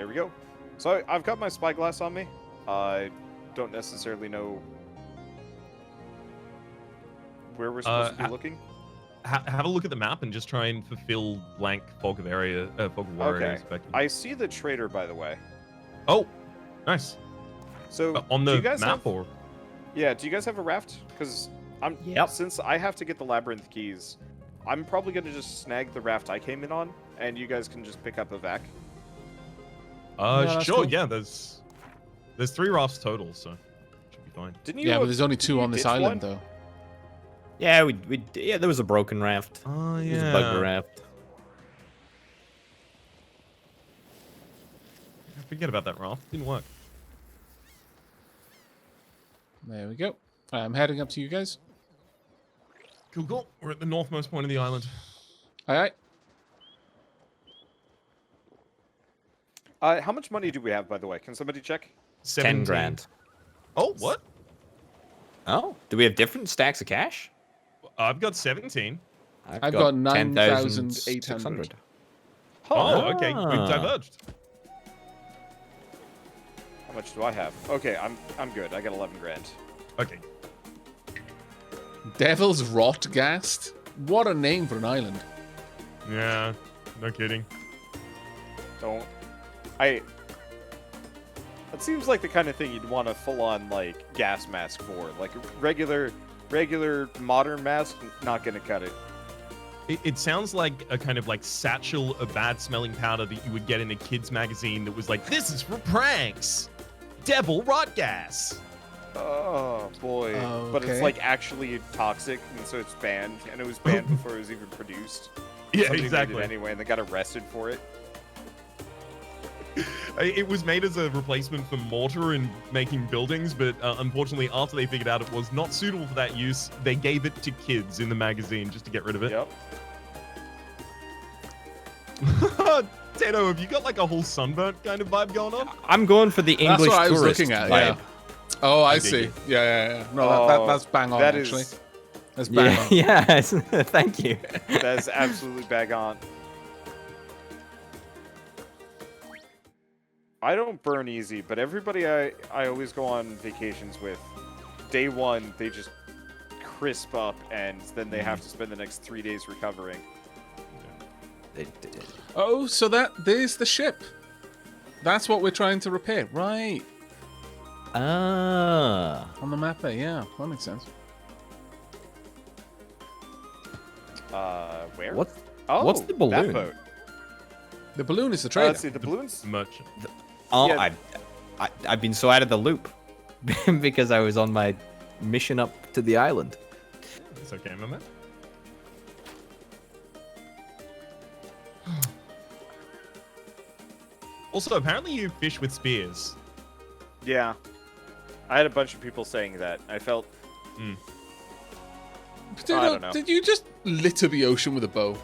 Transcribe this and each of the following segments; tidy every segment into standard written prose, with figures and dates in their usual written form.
There we go. So I've got my spyglass on me. I don't necessarily know where we're supposed to be looking. Have a look at the map and just try and fulfill blank fog of area, fog of war areas. I see the trader, by the way. Oh, nice. So on the do you guys map, have, or? Yeah, do you guys have a raft? Because since I have to get the labyrinth keys, I'm probably gonna just snag the raft I came in on, and you guys can just pick up Aavak. Sure. Cool. Yeah, there's 3 rafts total, so should be fine. Didn't you? Yeah, but there's only 2 on this island, though. Yeah, yeah, there was a broken raft. Oh, yeah. There was a bugger raft. Forget about that raft. Didn't work. There we go. I'm heading up to you guys. Cool. We're at the northmost point of the island. Aye. How much money do we have, by the way? Can somebody check? 10 grand. Oh, what? Oh, do we have different stacks of cash? I've got 17. I've got 9,800. Oh, okay. We've diverged. How much do I have? Okay, I'm good. I got 11 grand. Okay. Devil's Rot Gast? What a name for an island. Yeah, no kidding. It seems like the kind of thing you'd want a full-on, like, gas mask for. Like, a regular modern mask, not gonna cut it. It sounds like a kind of like satchel of bad-smelling powder that you would get in a kid's magazine that was like, this is for pranks! Devil Rot Gas! Oh, boy. Okay. But it's, like, actually toxic, and so it's banned. And it was banned before it was even produced. Yeah, Somebody exactly. made it anyway, and they got arrested for it. It was made as a replacement for mortar in making buildings, but unfortunately, after they figured out it was not suitable for that use, they gave it to kids in the magazine just to get rid of it. Yep. Tato, have you got like a whole sunburnt kind of vibe going on? I'm going for the English That's what I was tourist looking at, vibe. yeah. Oh, I dig see. it. Yeah. No, that's bang on, actually. That's bang on. Yeah, thank you. That is absolutely bang on. I don't burn easy, but everybody I always go on vacations with, day 1, they just crisp up, and then they have to spend the next 3 days recovering. Oh, so there's the ship. That's what we're trying to repair. Right. Ah. On the map there, yeah. That makes sense. Where? What's the That balloon? boat. The balloon is the trader. Let's see, the balloon's... Merchant. Oh, Yeah. I've been so out of the loop because I was on my mission up to the island. It's okay, my man. Also, apparently you fish with spears. Yeah. I had a bunch of people saying that. I felt... Dude, I don't know. Did you just litter the ocean with a bow?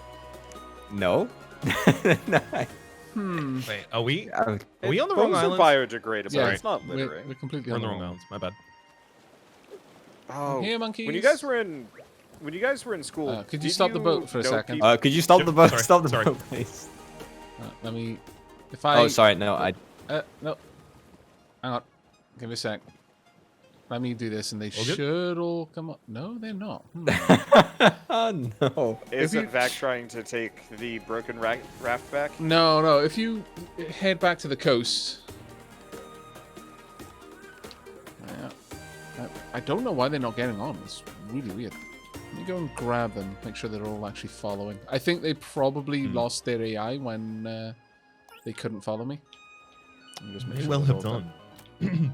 No. Wait, are we Uh, on the wrong Bows island? are biodegradable. Yeah, It's not we're littering. completely We're on on the wrong island. My bad. Oh, Here, monkeys. when you guys were in school, could you did stop the boat for a know second? people- could you stop the boat? Sorry, Stop the sorry. boat, please. Let me... If I... Oh, sorry. No, I. No. Hang on. Give me a sec. Let me do this, and they All good? should all come up. No, they're not. Oh no. Is if you- Aavak trying to take the broken raft back? No. If you head back to the coast... Yeah. I don't know why they're not getting on. It's really weird. Let me go and grab them, make sure they're all actually following. I think they probably lost their AI when they couldn't follow me. Just make May sure well they're have all done.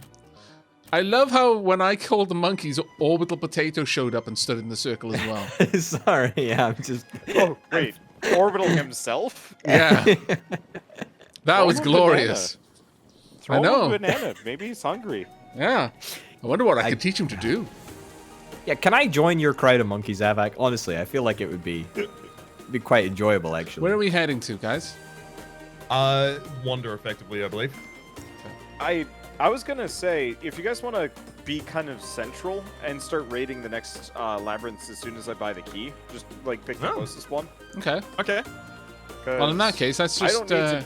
I love how when I called the monkeys, Orbital Potato showed up and stood in the circle as well. Sorry. Yeah, I'm just. Oh, wait. Orbital himself? Yeah. That was Throw him a glorious. Throw I him know. a banana. Maybe he's hungry. Yeah. I wonder what I could teach him to do. Yeah, can I join your crowd of monkeys, Aavak? Honestly, I feel like it would be quite enjoyable, actually. Where are we heading to, guys? Wander effectively, I believe. I was gonna say, if you guys want to be kind of central and start raiding the next labyrinths as soon as I buy the key, just like pick the Oh. closest one. Okay. Okay. Well, in that case, let's I just don't need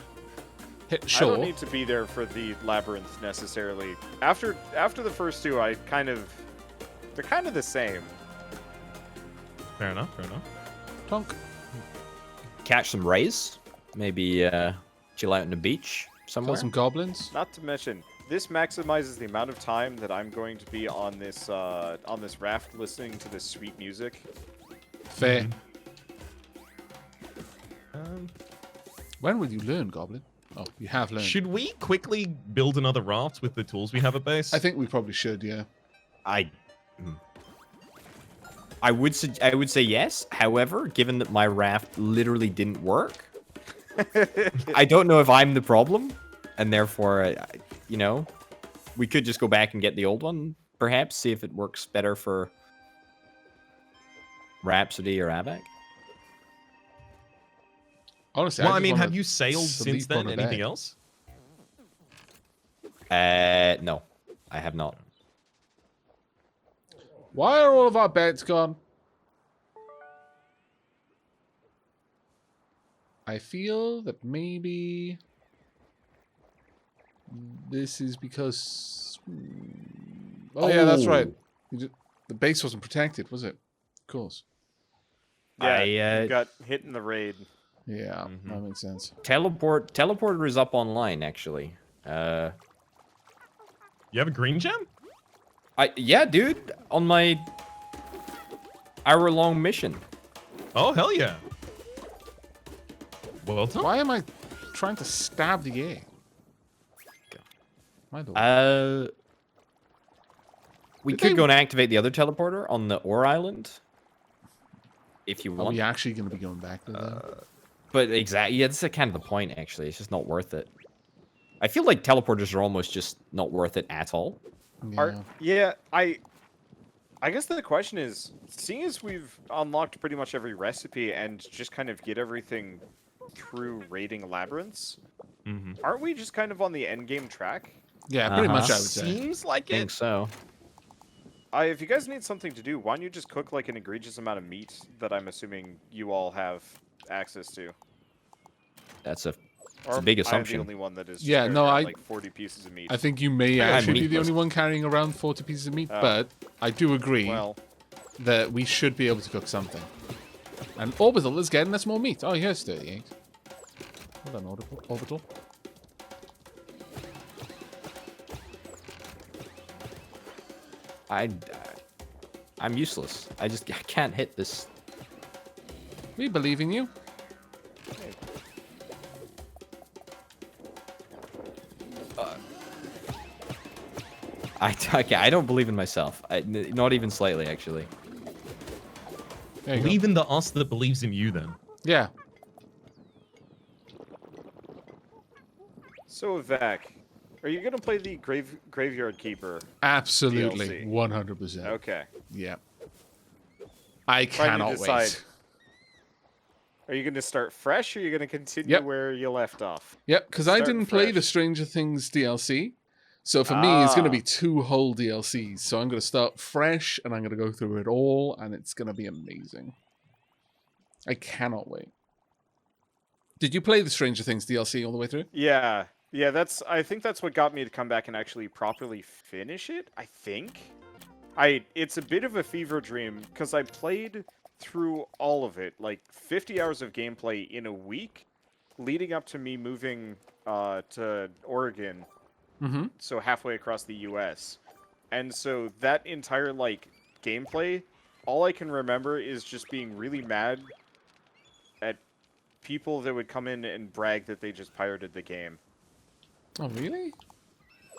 to- I Sure. don't need to be there for the labyrinth necessarily. After the first two, they're kind of the same. Fair enough. Fair enough. Tonk. Catch some rays. Maybe chill out on the beach somewhere. Kill some goblins. Not to mention, this maximizes the amount of time that I'm going to be on this raft listening to this sweet music. Fair. Um, When will you learn, Goblin? Oh, you have learned. should we quickly build another raft with the tools we have at base? I think we probably should, yeah. I would say yes. However, given that my raft literally didn't work, I don't know if I'm the problem, and therefore, you know, we could just go back and get the old one, perhaps see if it works better for Rhapsody or Aavak. Honestly, well, I just mean, wanna have you sailed since sleep on then? a Anything bed. else? No, I have not. Why are all of our beds gone? I feel that maybe this is because. Oh, yeah, that's right. The base wasn't protected, was it? Of course. Yeah, you got hit in the raid. Yeah, that makes sense. Teleporter is up online actually. You have a green gem? Yeah, dude, on my hour-long mission. Oh, hell yeah. Well done. Why am I trying to stab the egg? My lord. We Did could they- go and activate the other teleporter on the Ore Island, if you Are want. we actually going to be going back to that? But exactly, yeah, that's kind of the point. Actually, it's just not worth it. I feel like teleporters are almost just not worth it at all. I guess the question is, seeing as we've unlocked pretty much every recipe and just kind of get everything through raiding labyrinths, aren't we just kind of on the end game track? Yeah, pretty much, I Uh-huh. would say. Seems like I think it. so. If you guys need something to do, why don't you just cook like an egregious amount of meat that I'm assuming you all have access to? That's a Or big I'm assumption. the only one that is. just Yeah, carrying no, around, I- like 40 pieces of meat. I think you may got actually be the meat only one carrying around 40 pieces of meat, Oh. but I do agree Well, that we should be able to cook something. And Orbital is getting us more meat. Oh, here's 38. Well done, Orbital. I'm useless. I can't hit this. We believe in you. I don't believe in myself. Not even slightly, actually. There you go. Believe in the us that believes in you, then. Yeah. so Aavak, are you gonna play the Graveyard Keeper? Absolutely. DLC. 100%. Okay. Yeah. I Trying to cannot decide. wait. Are you gonna start fresh, or are you gonna continue Yep. where you left off? Yep, because I Starting didn't play the fresh. Stranger Things DLC. So for me, it's going to Ah. be 2 whole DLCs. So I'm going to start fresh and I'm going to go through it all, and it's going to be amazing. I cannot wait. Did you play the Stranger Things DLC all the way through? Yeah, I think that's what got me to come back and actually properly finish it. I think. It's a bit of a fever dream because I played through all of it, like 50 hours of gameplay in a week, leading up to me moving to Oregon. Mm-hmm. So halfway across the U.S. And so that entire like gameplay, all I can remember is just being really mad at people that would come in and brag that they just pirated the game. Oh, really?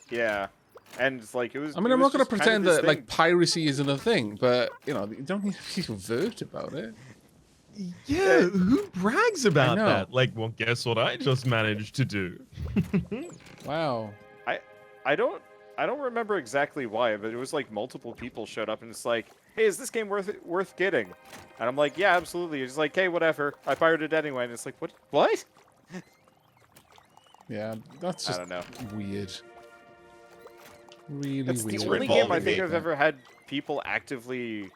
Yeah, and it's like it was. I mean, it I'm was not going to just kind of pretend this that like thing. piracy isn't a thing, but you know, you don't need to be overt about it. Yeah, who brags about know. that? Like, well, guess what I just managed to do? Wow. I don't remember exactly why, but it was like multiple people showed up and it's like, hey, is this game worth getting? And I'm like, yeah, absolutely. It's like, hey, whatever. I pirated it anyway. And it's like, what? Yeah, that's I just don't know. weird. Really It's weird. the only game I revolving think gate, I've ever had people actively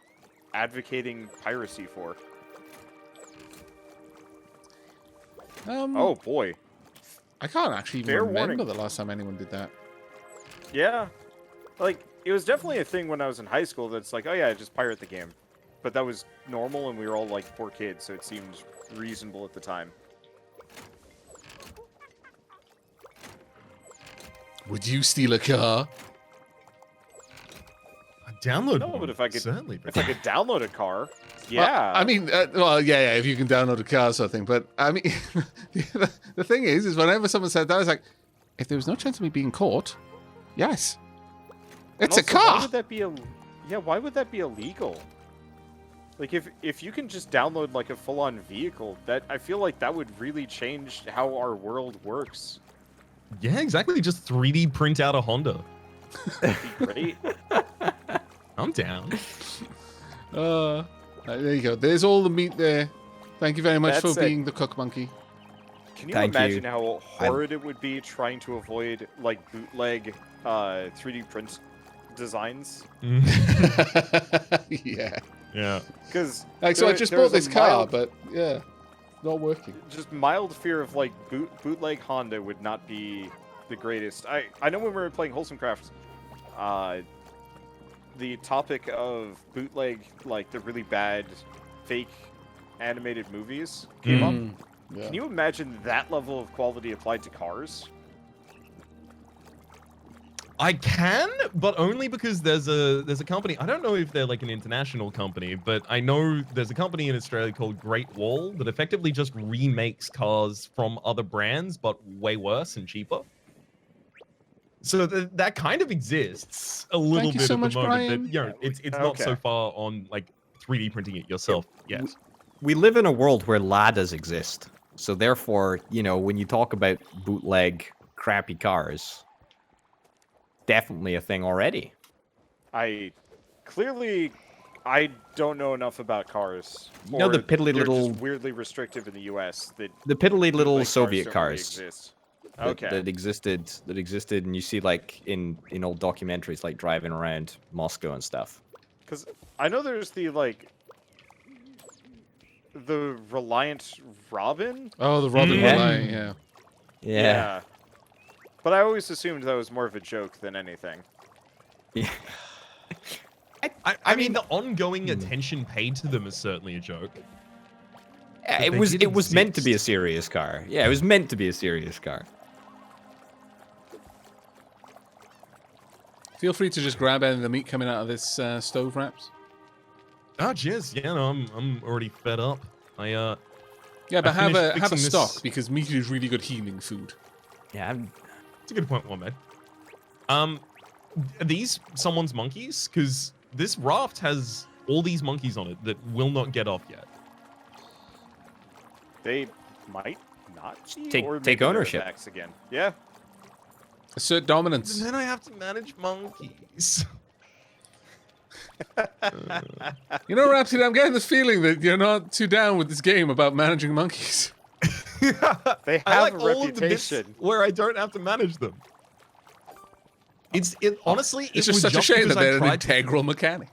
advocating piracy for. Oh boy. I can't actually Fair remember warning. the last time anyone did that. Yeah. Like, it was definitely a thing when I was in high school that's like, oh yeah, just pirate the game. But that was normal, and we were all, like, poor kids, so it seemed reasonable at the time. Would you steal a car? I download No, one, but if I could, certainly. if I could download a car, Well, yeah. I mean, yeah, if you can download a car sort of thing. But, I mean, the thing is whenever someone said that, I was like, if there was no chance of me being caught, yes. And It's a also, car! Why would that be why would that be illegal? Like, if you can just download, like, a full-on vehicle, I feel like that would really change how our world works. Yeah, exactly. Just 3D print out a Honda. That'd be great. I'm down. There you go. There's all the meat there. Thank you very much That's for it. being the cook monkey. Can you Thank imagine you. how horrid it would be trying to avoid, like, bootleg 3D print designs? Yeah. Yeah. Because Like, so I just bought this car, but yeah, not working. just mild fear of, like, bootleg Honda would not be the greatest. I know when we were playing Wholesome Craft, the topic of bootleg, like, the really bad fake animated movies came up. Yeah. Can you imagine that level of quality applied to cars? I can, but only because there's a company. I don't know if they're like an international company, but I know there's a company in Australia called Great Wall that effectively just remakes cars from other brands, but way worse and cheaper. So that kind of exists a little Thank you bit so at much, the moment. Brian. But, you know, it's not so Okay. far on like 3D printing it yourself yet. We live in a world where ladas exist. So therefore, you know, when you talk about bootleg crappy cars, definitely a thing already. I don't know enough about cars. You know the or piddly they're little- just weirdly restrictive in the U.S. that The piddly little bootleg Soviet don't really cars exist. that, Okay. that existed, and you see like in old documentaries, like driving around Moscow and stuff. Because I know there's the Reliant Robin. Oh, the Robin Yeah. Reliant, yeah. Yeah. But I always assumed that was more of a joke than anything. Yeah. I mean, the ongoing attention paid to them is certainly a joke. Yeah, But it they was did it was meant to be a exist. serious car. Yeah, it was meant to be a serious car. Feel free to just grab any of the meat coming out of this stove wraps. Oh, cheers. Yeah, no, I'm already fed up. Yeah, but have finished a fixing stock this- because meat is really good healing food. Yeah, It's a good point, one mate. Are these someone's monkeys? Because this raft has all these monkeys on it that will not get off yet. They might not be, Take- or take maybe they're ownership. attacks again. Yeah. Assert dominance. And then I have to manage monkeys. You know, Rhapsody, I'm getting this feeling that you're not too down with this game about managing monkeys. They I have like a all of the bits reputation. where I don't have to manage them. Honestly, It's it just was such a shame that because I they're an tried to- integral mechanic.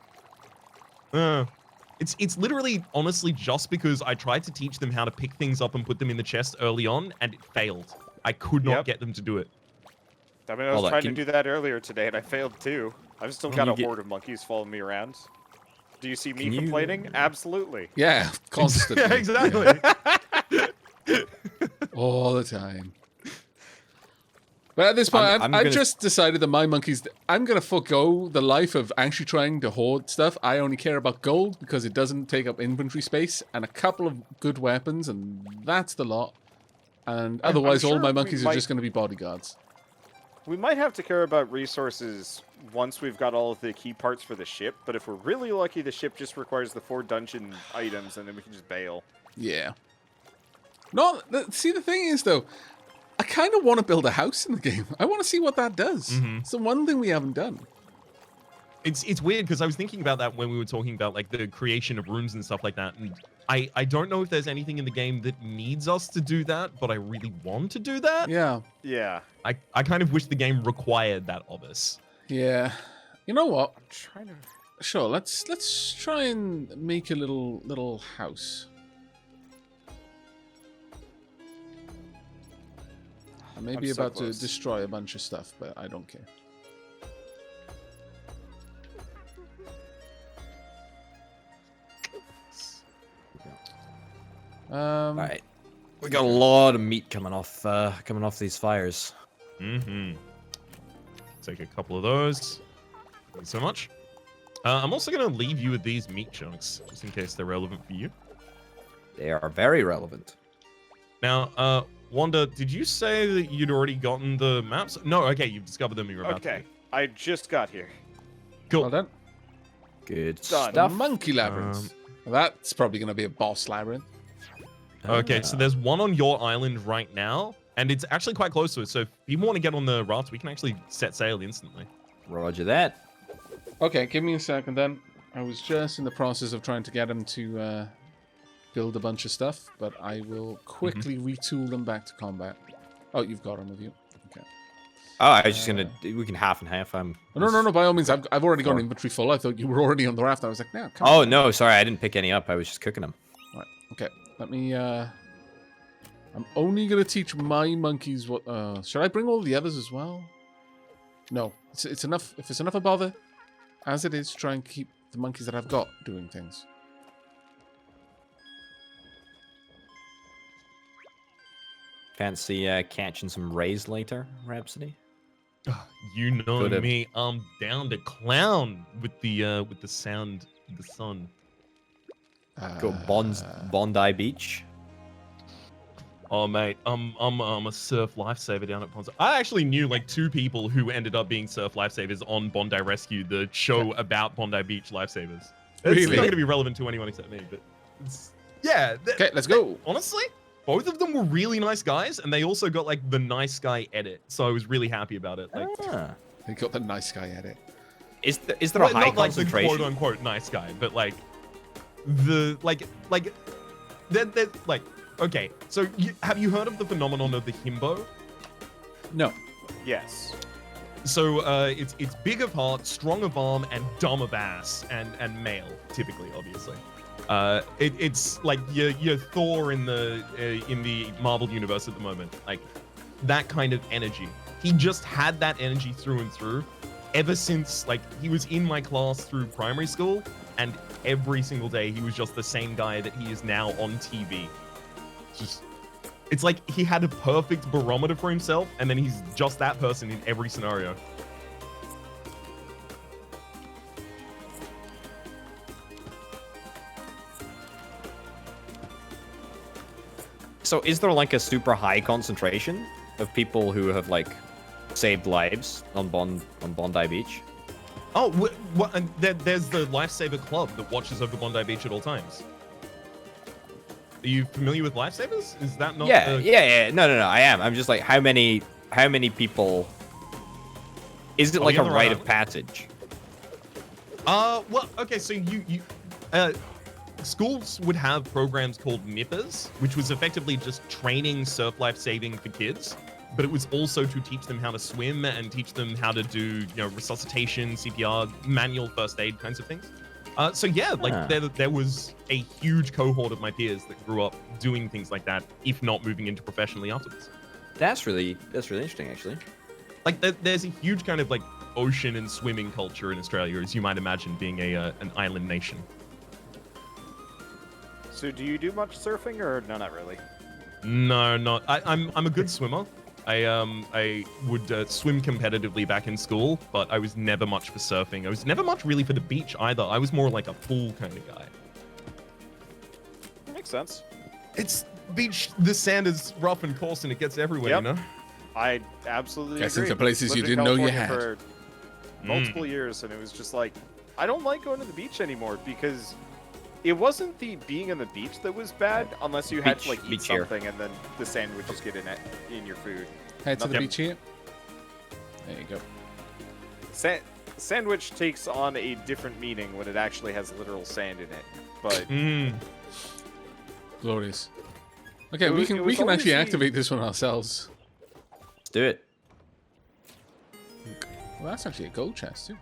It's literally, honestly, just because I tried to teach them how to pick things up and put them in the chest early on, and it failed. I could not Yep. get them to do it. I mean, I was Hold on, trying to can- do that earlier today, and I failed too. I've still Can got you a get- horde of monkeys following me around. Do you see me Can you- complaining? Absolutely. Yeah, constantly. Yeah, exactly. All the time. But at this point, I'm I've gonna- just decided that my monkeys, I'm going to forego the life of actually trying to hoard stuff. I only care about gold because it doesn't take up inventory space and a couple of good weapons, and that's the lot. And otherwise, all sure my we monkeys are might- just going to be bodyguards. We might have to care about resources once we've got all of the key parts for the ship, but if we're really lucky, the ship just requires the 4 dungeon items, and then we can just bail. Yeah. No, see, the thing is, though, I kind of want to build a house in the game. I want to see what that does. Mhm. It's the one thing we haven't done. It's weird because I was thinking about that when we were talking about like the creation of rooms and stuff like that, and I don't know if there's anything in the game that needs us to do that, but I really want to do that. Yeah. Yeah. I kind of wish the game required that of us. Yeah. You know what? I'm trying to... Sure, let's try and make a little house. I may be so about to close. destroy a bunch of stuff, but I don't care. All right. We got a lot of meat coming off these fires. Mm-hmm. Take a couple of those. Thank you so much. I'm also going to leave you with these meat chunks, just in case they're relevant for you. They are very relevant. Now, Wanda, did you say that you'd already gotten the maps? No, okay, you've discovered them. You were about Okay, to. I just got here. Cool. Well done. Good Done. The stuff. monkey labyrinth. That's probably going to be a boss labyrinth. Okay, so there's one on your island right now, and it's actually quite close to it. So if you want to get on the raft, we can actually set sail instantly. Roger that. Okay, give me a second then. I was just in the process of trying to get him to build a bunch of stuff, but I will quickly retool them back to combat. Oh, you've got them with you. Okay. Oh, I was just gonna. We can half and half. No. By all means, I've already got an inventory full. I thought you were already on the raft. I was like, no, come Oh on. no, sorry, I didn't pick any up. I was just cooking them. Right. Okay. Let me. I'm only gonna teach my monkeys what. Should I bring all the others as well? No. It's enough. If it's enough a bother, as it is, try and keep the monkeys that I've got doing things. Fancy catching some rays later, Rhapsody? You know Could've- me, I'm down to clown with the sound of the sun. Go Bondi Beach. Oh mate, I'm a surf lifesaver down at Ponza. I actually knew like 2 people who ended up being surf lifesavers on Bondi Rescue, the show about Bondi Beach lifesavers. It's Really? not going to be relevant to anyone except me, but yeah. Okay, let's go. Honestly, both of them were really nice guys, and they also got like the nice guy edit, so I was really happy about it. Like, They got the nice guy at it. Is there well, a high not like the concentration? quote unquote nice guy, but like the they're like okay. So have you heard of the phenomenon of the himbo? No. Yes. So it's big of heart, strong of arm, and dumb of ass, and male typically, obviously. It's like your Thor in the Marvel universe at the moment, like that kind of energy. He just had that energy through and through, ever since like he was in my class through primary school, and every single day he was just the same guy that he is now on TV. It's like he had a perfect barometer for himself, and then he's just that person in every scenario. So is there like a super high concentration of people who have like saved lives on Bondi Beach? Oh, and there's the Lifesaver Club that watches over Bondi Beach at all times. Are you familiar with Lifesavers? Is that not? Yeah. No. I am. I'm just like, how many people? Is it like a you're on the rite right of passage? Well, okay, so schools would have programs called MIPAs, which was effectively just training surf life saving for kids, but it was also to teach them how to swim and teach them how to do, resuscitation, CPR, manual first aid kinds of things. So yeah, like there was a huge cohort of my peers that grew up doing things like that, if not moving into professionally afterwards. That's really interesting, actually. Like there's a huge kind of like ocean and swimming culture in Australia, as you might imagine, being an island nation. So do you do much surfing or no, not really? No, not. I'm a good swimmer. I would swim competitively back in school, but I was never much for surfing. I was never much really for the beach either. I was more like a pool kind of guy. That makes sense. It's beach. The sand is rough and coarse, and it gets everywhere. Yep. You know. I absolutely Guess agree. into places you Lived in didn't know you California had. for multiple years, and it was just like, I don't like going to the beach anymore because it wasn't the being on the beach that was bad, unless you had to like eat Beach here. something and then the sand would just get in your food. Head to the Yep. beach here. There you go. Sandwich takes on a different meaning when it actually has literal sand in it. But Glorious. Okay, It we was- can it was actually obviously- activate this one ourselves. Let's do it. Well, that's actually a gold chest too.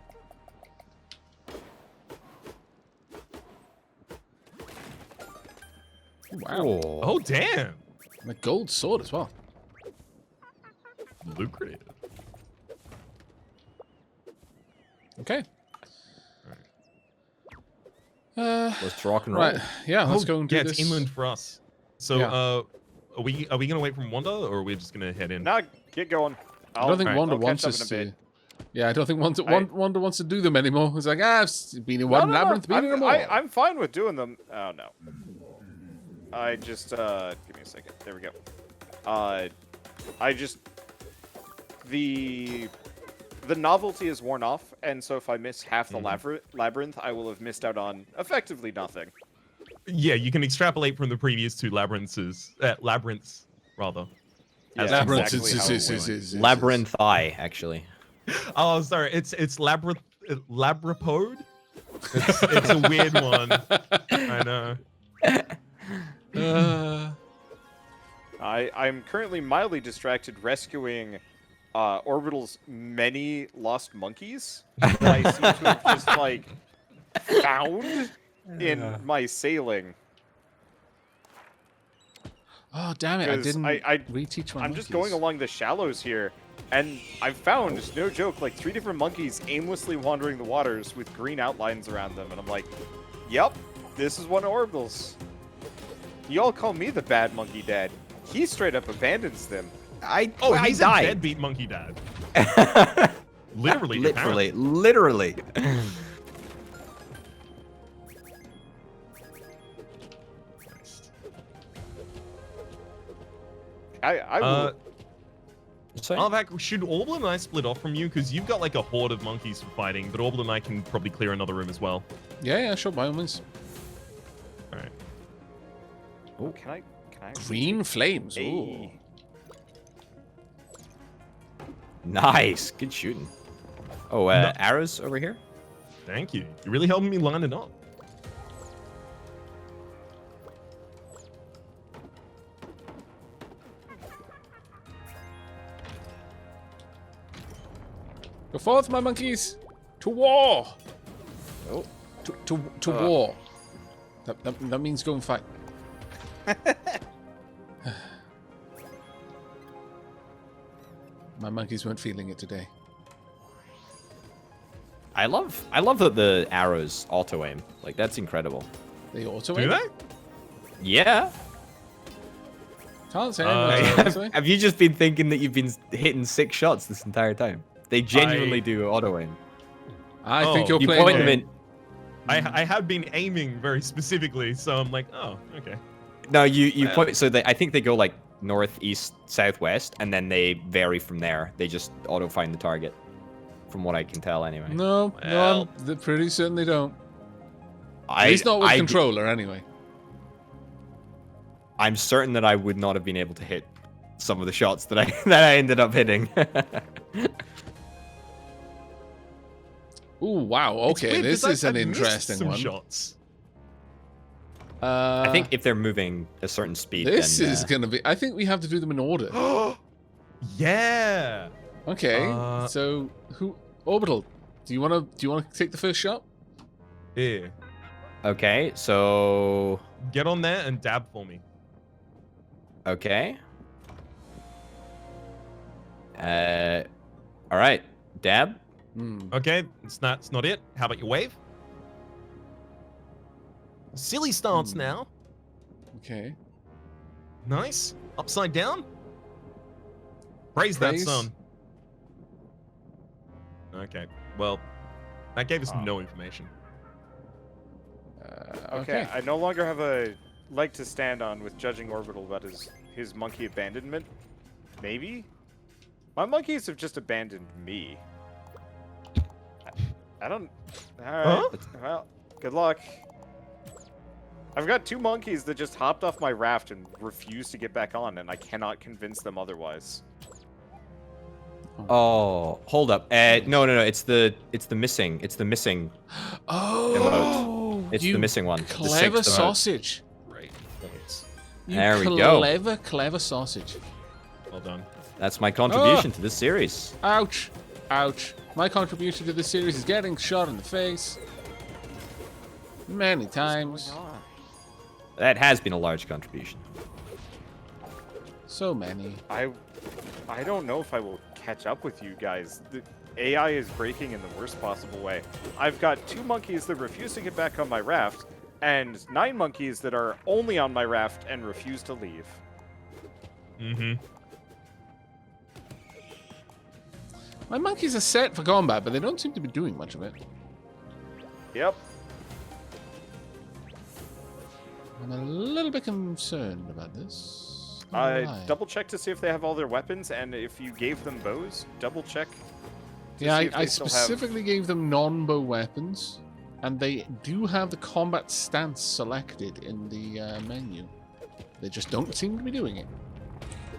Wow. Oh. Oh damn! And a gold sword as well. lucrative. Okay. Let's rock and roll. Right. Yeah, let's go and do yeah, this. it's inland for us. So, Yeah. are we gonna wait for Wanda, or are we just gonna head in? Now get going. I don't think Alright, Wanda I'll wants catch up us in a to. bit. Yeah, I don't think Wanda, I- Wanda wants to do them anymore. It's like, I've been in one labyrinth, been in them all. I'm fine with doing them. Oh no. I just give me a second. There we go. I just the novelty is worn off, and so if I miss half the labyrinth, I will have missed out on effectively nothing. Yeah, you can extrapolate from the previous two labyrinths, rather. Yeah, As that's to exactly exactly how it went. Labyrinth Eye, actually. Oh, sorry, it's labyrinth labrapode. It's a weird one. I know. I'm currently mildly distracted rescuing Orbital's many lost monkeys that I seem to have just like found in my sailing. Oh, damn it. I 'Cause didn't I- reteach my I'm just monkeys. going along the shallows here, and I've found, no joke, like 3 different monkeys aimlessly wandering the waters with green outlines around them, and I'm like, yep, this is one of Orbital's. Y'all call me the bad monkey dad. He straight up abandons them. I He's a died. deadbeat monkey dad. Literally. Literally. I will. Aavak, should Orbital and I split off from you? Because you've got like a horde of monkeys for fighting, but Orbital and I can probably clear another room as well. Yeah, sure, by all means. Alright. Oh, can I? Green flames. Hey. Ooh. Nice. Good shooting. Oh, arrows over here? Thank you. You're really helping me line it up. Go forth, my monkeys! To war! Oh. To war. That means go and fight. My monkeys weren't feeling it today. I love that the arrows auto aim. Like, that's incredible. They auto Do aim? they? Yeah. Can't say Uh, Have you just been thinking that you've been hitting 6 shots this entire time? They genuinely do auto aim. I Oh, think you're You playing. point them in. I have been aiming very specifically, so I'm like, oh, okay. No, you point. So I think they go like north, east, southwest, and then they vary from there. They just auto find the target, from what I can tell, anyway. No, Well. they're pretty certain they don't. At least not with controller, anyway. I'm certain that I would not have been able to hit some of the shots that I ended up hitting. Ooh, wow. It's Okay, weird, this 'cause is an I've missed interesting some one. shots. I think if they're moving a certain speed, This then, is gonna be. I think we have to do them in order. Yeah. Okay. Uh, So who? Orbital. Do you wanna take the first shot? Yeah. Okay, so Get on there and dab for me. okay. All right, dab. Hmm. Okay, it's not it. How about your wave? Silly stance now. Okay. Nice. Upside down. Praise that Praise. sun. Okay. Well, that gave us Oh. no information. Okay, I no longer have a leg to stand on with judging Orbital about his monkey abandonment. Maybe? My monkeys have just abandoned me. I don't... Alright, Huh? well, good luck. I've got 2 monkeys that just hopped off my raft and refuse to get back on, and I cannot convince them otherwise. Oh, hold up. No. It's the missing. It's the missing. Oh, It's you the missing one. The Clever 6th emote. sausage. Great. Thanks. You There we go. Clever sausage. Well done. That's my contribution to this series. Ouch. Ouch. My contribution to this series is getting shot in the face. Many times. That has been a large contribution. So many. I I don't know if I will catch up with you guys. The AI is breaking in the worst possible way. I've got 2 monkeys that refuse to get back on my raft, and 9 monkeys that are only on my raft and refuse to leave. Mm-hmm. My monkeys are set for combat, but they don't seem to be doing much of it. Yep. I'm a little bit concerned about this. Not gonna lie. Double check to see if they have all their weapons, and if you gave them bows, double check. Yeah, see if I they still have- specifically gave them non-bow weapons, and they do have the combat stance selected in the menu. They just don't seem to be doing it.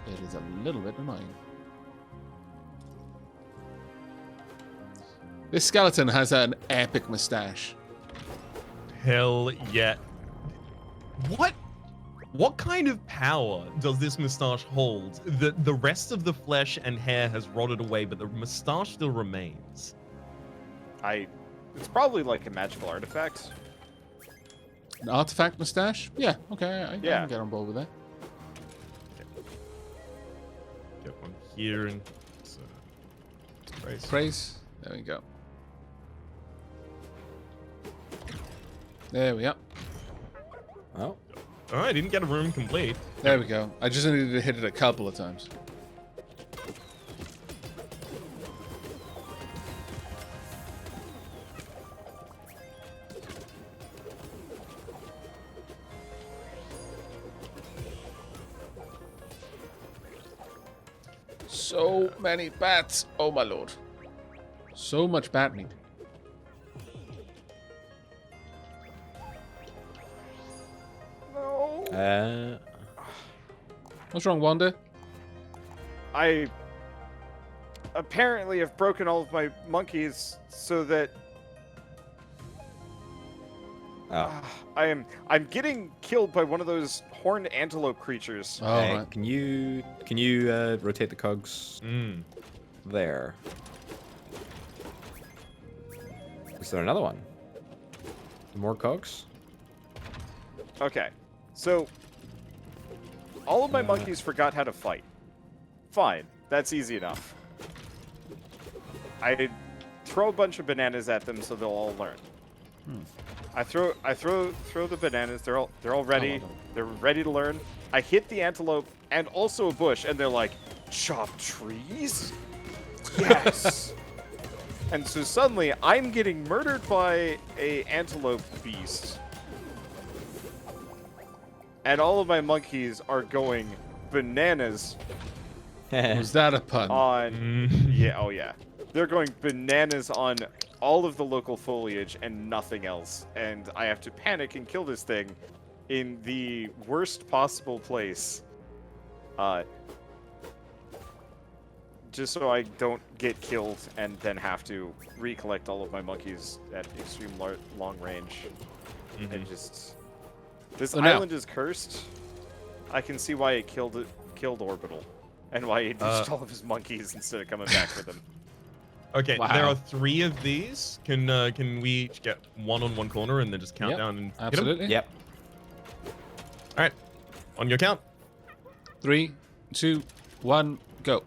It is a little bit annoying. This skeleton has an epic mustache. Hell yeah. What kind of power does this mustache hold? The rest of the flesh and hair has rotted away, but the mustache still remains. It's probably like a magical artifact. An artifact mustache? Yeah, okay, I Yeah. can get on board with that. Get one here and Praise. There we go. There we are. Oh, Oh, I didn't get a room complete. There we go. I just needed to hit it a couple of times. So many bats. Oh my lord. So much bat meat. No. What's wrong, Wanda? I apparently have broken all of my monkeys so that I'm getting killed by one of those horned antelope creatures. Oh, hey, right. can you rotate the cogs there? Is there another one? More cogs? Okay, so all of my monkeys forgot how to fight. Fine, that's easy enough. I throw a bunch of bananas at them so they'll all learn. I throw the bananas. They're all ready. They're ready to learn. I hit the antelope and also a bush, and they're like, "Chop trees? Yes!" And so suddenly, I'm getting murdered by a antelope beast. And all of my monkeys are going bananas Was that a pun? on... Yeah, oh yeah. They're going bananas on all of the local foliage and nothing else. And I have to panic and kill this thing in the worst possible place. Just so I don't get killed and then have to recollect all of my monkeys at extreme long range. And just... This So now- island is cursed. I can see why it killed Orbital. And why he ditched all of his monkeys instead of coming back with them. Okay, Wow. there are 3 of these. Can we each get one on one corner and then just count Yep, down and hit 'em? absolutely. Yep. All right, on your count. 3, 2, 1, go.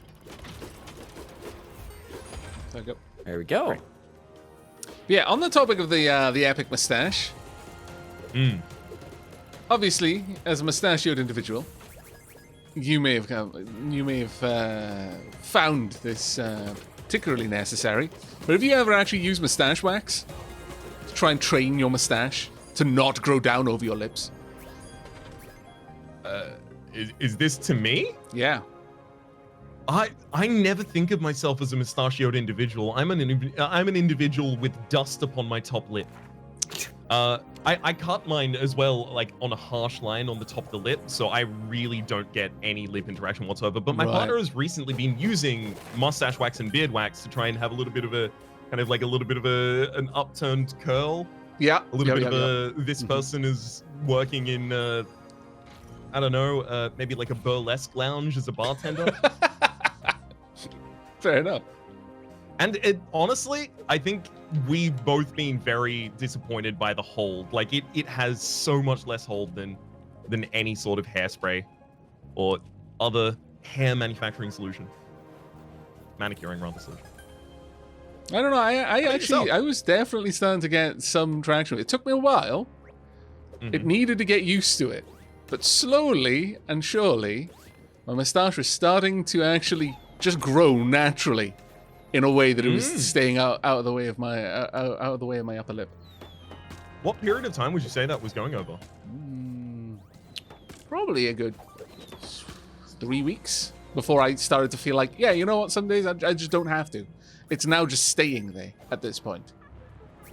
There we go. There we go. Right. Yeah, on the topic of the epic mustache, obviously, as a mustachioed individual, you may have found this particularly necessary. But have you ever actually used mustache wax to try and train your mustache to not grow down over your lips? Is this to me? Yeah. I never think of myself as a mustachioed individual. I'm an individual with dust upon my top lip. I cut mine as well, like on a harsh line on the top of the lip, so I really don't get any lip interaction whatsoever. But my Right. partner has recently been using mustache wax and beard wax to try and have a little bit of a an upturned curl. Yeah. A little yeah, bit of a this person is working in I don't know, maybe like a burlesque lounge as a bartender. Fair enough. And it honestly, I think we've both been very disappointed by the hold. Like it has so much less hold than any sort of hairspray or other hair manufacturing solution. manicuring rather so. I don't know. I actually, yourself? I was definitely starting to get some traction. It took me a while. It needed to get used to it. But slowly and surely, my moustache was starting to actually just grow naturally in a way that it was staying out of the way of my out of the way of my upper lip. What period of time would you say that was going over? Probably a good 3 weeks before I started to feel like, yeah, you know what? Some days I just don't have to. It's now just staying there at this point.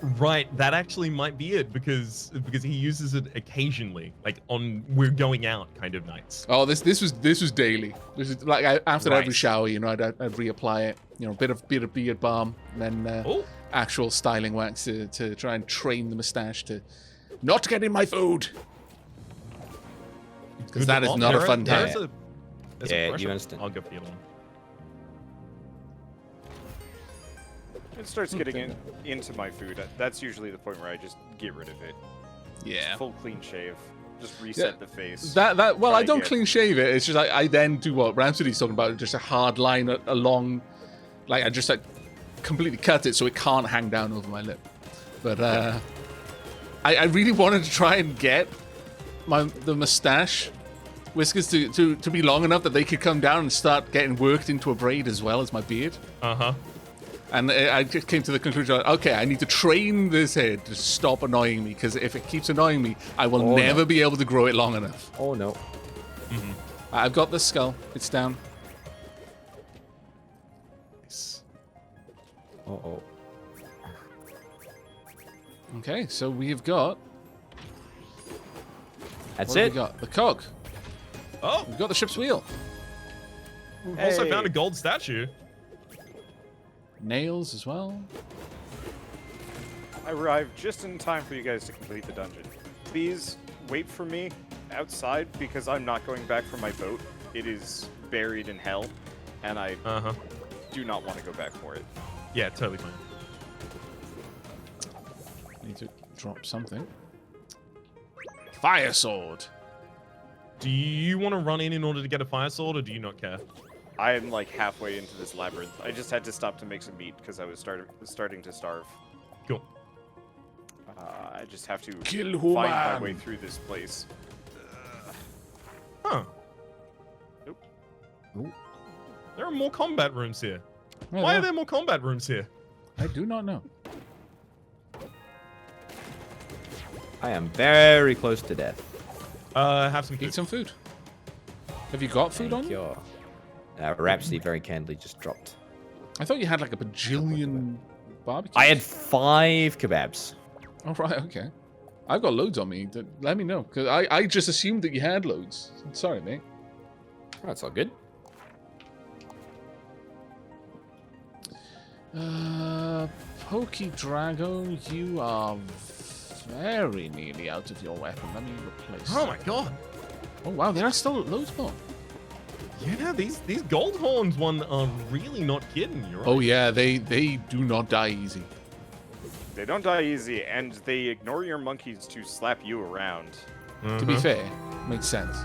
Right, that actually might be it because he uses it occasionally, like on we're going out kind of nights. Oh, this was daily. This is like after Right. every shower, you know, I'd reapply it. You know, bit of beard balm, and then actual styling wax to try and train the mustache to not get in my food. Because that is not a fun time. Yeah, you understand. I'll go for the other one. It starts getting into my food. That's usually the point where I just get rid of it. Yeah. Full clean shave. Just reset the face. Well, Try I don't again. clean shave it. It's just I then do what Rhapsody's talking about, just a hard line along, like I just like completely cut it so it can't hang down over my lip. But I really wanted to try and get the mustache whiskers to be long enough that they could come down and start getting worked into a braid as well as my beard. And I just came to the conclusion, okay, I need to train this head to stop annoying me, because if it keeps annoying me, I will never be able to grow it long enough. Oh, no. I've got the skull. It's down. Nice. Uh-oh. Okay, so we've got... That's what have it. we got? The cog. Oh, We've got the ship's wheel. we've also Hey. found a gold statue. Nails as well. I arrived just in time for you guys to complete the dungeon. Please wait for me outside because I'm not going back for my boat. It is buried in hell, and I do not want to go back for it. Yeah, totally fine. Need to drop something. Fire sword. Do you want to run in order to get a fire sword, or do you not care? I am like halfway into this labyrinth. I just had to stop to make some meat because I was starting to starve. Cool. I just have to Kill find my human. way through this place. Huh. Nope. There are more combat rooms here. Yeah, Why are there more combat rooms here? I do not know. I am very close to death. Have some food. Eat some food. Have you got food on you? Rhapsody very candidly just dropped. I thought you had like a bajillion barbecues. I had 5 kebabs. Oh, right, okay. I've got loads on me. Let me know. Because I just assumed that you had loads. Sorry, mate. Oh, that's all good. Pokey Drago, you are very nearly out of your weapon. Let me replace Oh my god. Oh, wow, there are still loads more. Yeah, these gold horns one are really not kidding. You're right. Oh, yeah, they do not die easy. They don't die easy, and they ignore your monkeys to slap you around. To be fair, makes sense.